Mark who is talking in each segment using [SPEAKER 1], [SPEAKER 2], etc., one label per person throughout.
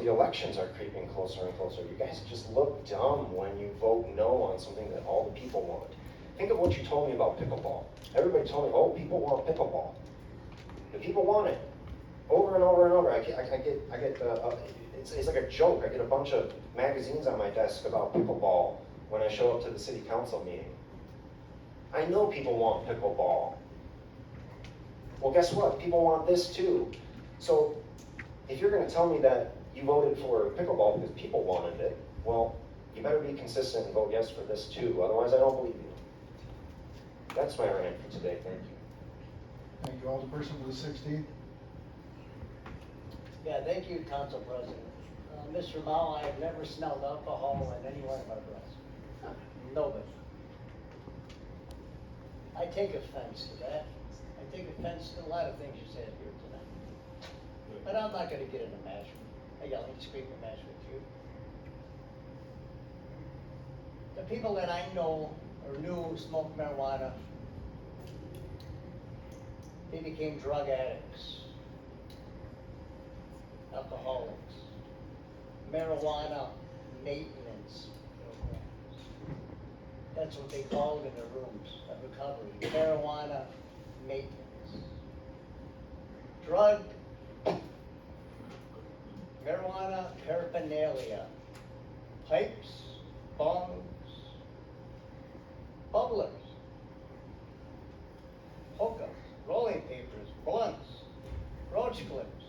[SPEAKER 1] the elections are creeping closer and closer. You guys just look dumb when you vote no on something that all the people want. Think of what you told me about pickleball. Everybody told me, oh, people want pickleball. The people want it. Over and over and over. It's like a joke. I get a bunch of magazines on my desk about pickleball when I show up to the city council meeting. I know people want pickleball. Well, guess what? People want this too. So if you're going to tell me that you voted for pickleball because people wanted it, well, you better be consistent and vote yes for this too. Otherwise, I don't believe you. That's my rant for today. Thank you.
[SPEAKER 2] Thank you. Alderperson for the 16th.
[SPEAKER 3] Yeah, thank you, Council President. Mr. Mao, I have never smelled alcohol in any one of my breaths. Nobody. I take offense to that. I take offense to a lot of things you said here tonight. But I'm not gonna get in a match, a yelling, screaming match with you. The people that I know or knew smoked marijuana, they became drug addicts, alcoholics, marijuana maintenance programs. That's what they called in the rooms of recovery, marijuana maintenance. Drug, marijuana paraphernalia, pipes, bongs, bubblers, hookahs, rolling papers, blunts, roach clips,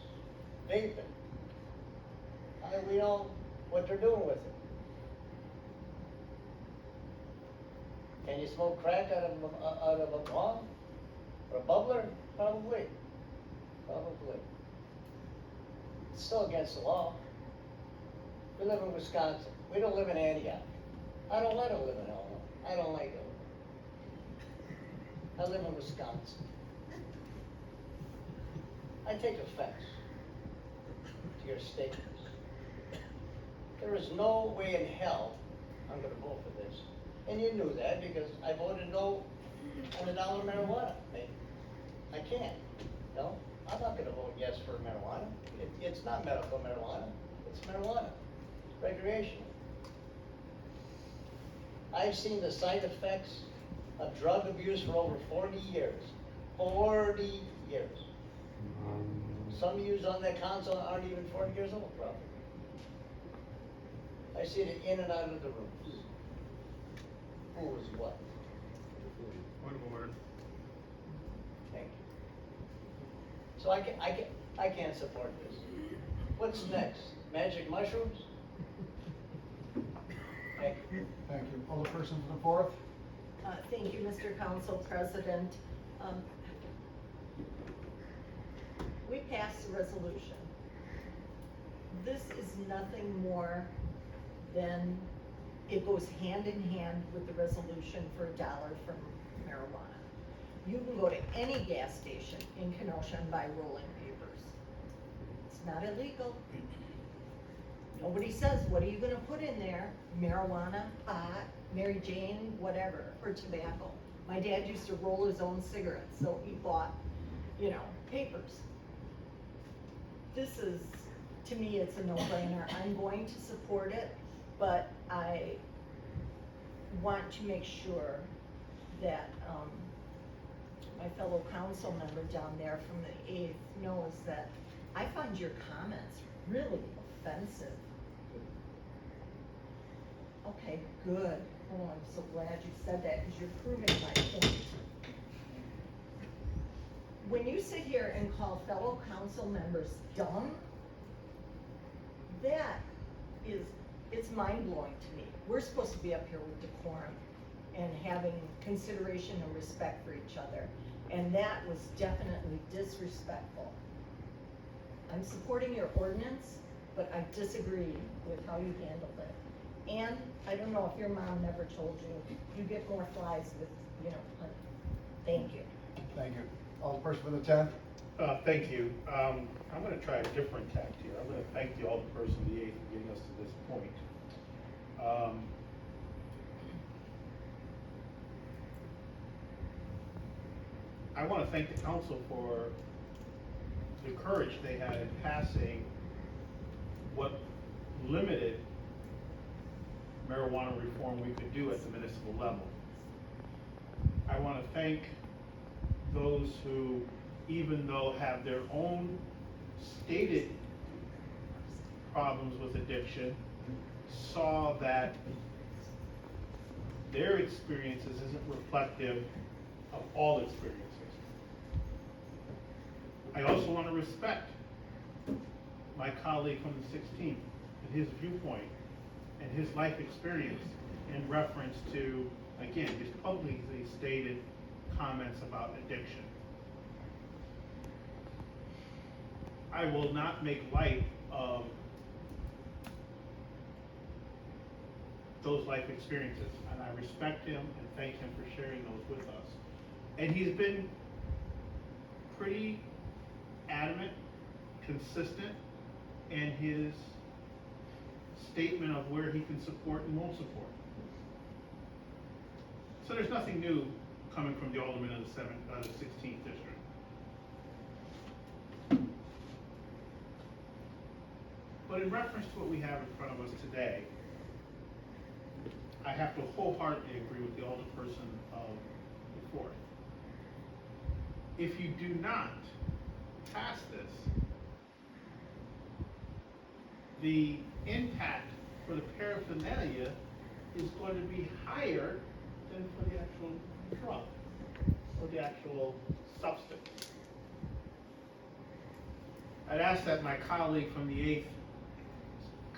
[SPEAKER 3] vaping. We know what they're doing with it. Can you smoke crack out of a bong or a bubbler? Probably. It's still against the law. We live in Wisconsin. We don't live in Antioch. I don't let it live in Illinois. I don't like it. I live in Wisconsin. I take offense to your statements. There is no way in hell I'm gonna vote for this. And you knew that because I voted no on $1 marijuana. I can't, no? I'm not gonna vote yes for marijuana. It's not medical marijuana, it's marijuana, recreational. I've seen the side effects of drug abuse for over 40 years. 40 years. Some of you on that console aren't even 40 years old, probably. I see it in and out of the rooms. Who is what?
[SPEAKER 4] Point of order.
[SPEAKER 3] Thank you. So I can't support this. What's next? Magic mushrooms? Thank you.
[SPEAKER 2] Thank you. Alderperson for the 4th.
[SPEAKER 5] Thank you, Mr. Council President. We passed a resolution. This is nothing more than, it goes hand in hand with the resolution for $1 from marijuana. You can go to any gas station in Kenosha and buy rolling papers. It's not illegal. Nobody says, what are you gonna put in there? Marijuana, pot, Mary Jane, whatever, or tobacco. My dad used to roll his own cigarettes, so he bought, papers. This is, to me, it's a no-brainer. I'm going to support it, but I want to make sure that my fellow council member down there from the 8th knows that I find your comments really offensive. Okay, good. Oh, I'm so glad you said that because you're proving my point. When you sit here and call fellow council members dumb, it's mind-blowing to me. We're supposed to be up here with decorum and having consideration and respect for each other. And that was definitely disrespectful. I'm supporting your ordinance, but I disagree with how you handled it. And I don't know if your mom never told you, you get more flies with, honey. Thank you.
[SPEAKER 2] Thank you. Alderperson for the 10th.
[SPEAKER 4] Thank you. I'm going to try a different tact here. I'm going to thank the alderperson of the 8th for getting us to this point. I want to thank the council for the courage they had in passing what limited marijuana reform we could do at the municipal level. I want to thank those who, even though have their own stated problems with addiction, saw that their experiences isn't reflective of all experiences. I also want to respect my colleague from the 16th and his viewpoint and his life experience in reference to, again, his publicly stated comments about addiction. I will not make light of those life experiences, and I respect him and thank him for sharing those with us. And he's been pretty adamant, consistent in his statement of where he can support and won't support. So there's nothing new coming from the alderman of the 16th district. But in reference to what we have in front of us today, I have to wholeheartedly agree with the alderperson of the 4th. If you do not pass this, the impact for the paraphernalia is going to be higher than for the actual drug or the actual substance. I'd ask that my colleague from the 8th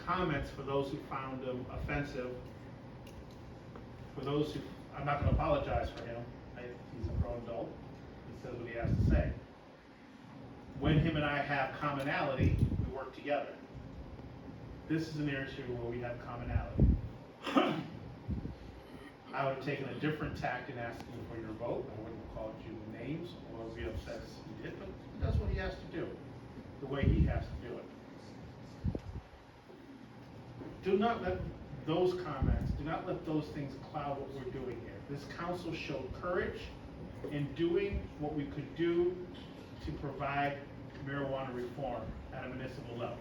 [SPEAKER 4] comments, for those who found them offensive, for those who, I'm not going to apologize for him. He's a grown adult. He says what he has to say. When him and I have commonality, we work together. This is an issue where we have commonality. I would have taken a different tack in asking for your vote. I wouldn't have called you names or be upset as he did, but he does what he has to do, the way he has to do it. Do not let those comments, do not let those things cloud what we're doing here. This council showed courage in doing what we could do to provide marijuana reform at a municipal level.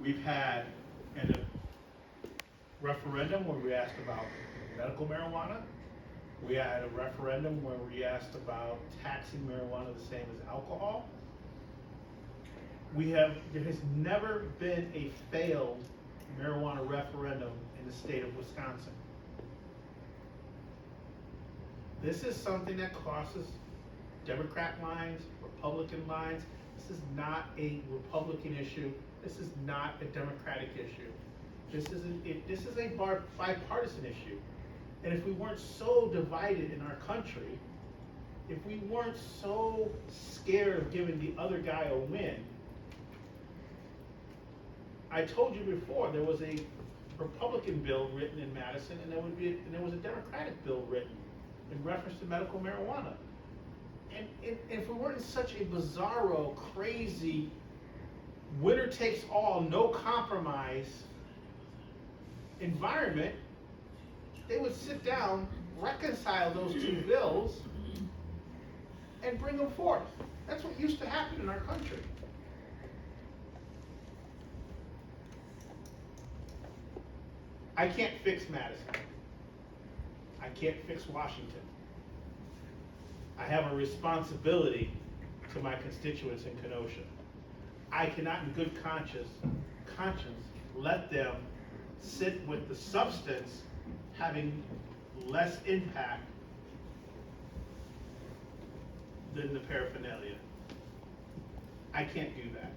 [SPEAKER 4] We've had a referendum where we asked about medical marijuana. We had a referendum where we asked about taxing marijuana the same as alcohol. There has never been a failed marijuana referendum in the state of Wisconsin. This is something that crosses Democrat lines, Republican lines. This is not a Republican issue. This is not a Democratic issue. This is a bipartisan issue. And if we weren't so divided in our country, if we weren't so scared of giving the other guy a win, I told you before, there was a Republican bill written in Madison, and there was a Democratic bill written in reference to medical marijuana. And if we weren't in such a bizarro, crazy, winner takes all, no compromise environment, they would sit down, reconcile those two bills, and bring them forth. That's what used to happen in our country. I can't fix Madison. I can't fix Washington. I have a responsibility to my constituents in Kenosha. I cannot in good conscience let them sit with the substance having less impact than the paraphernalia. I can't do that.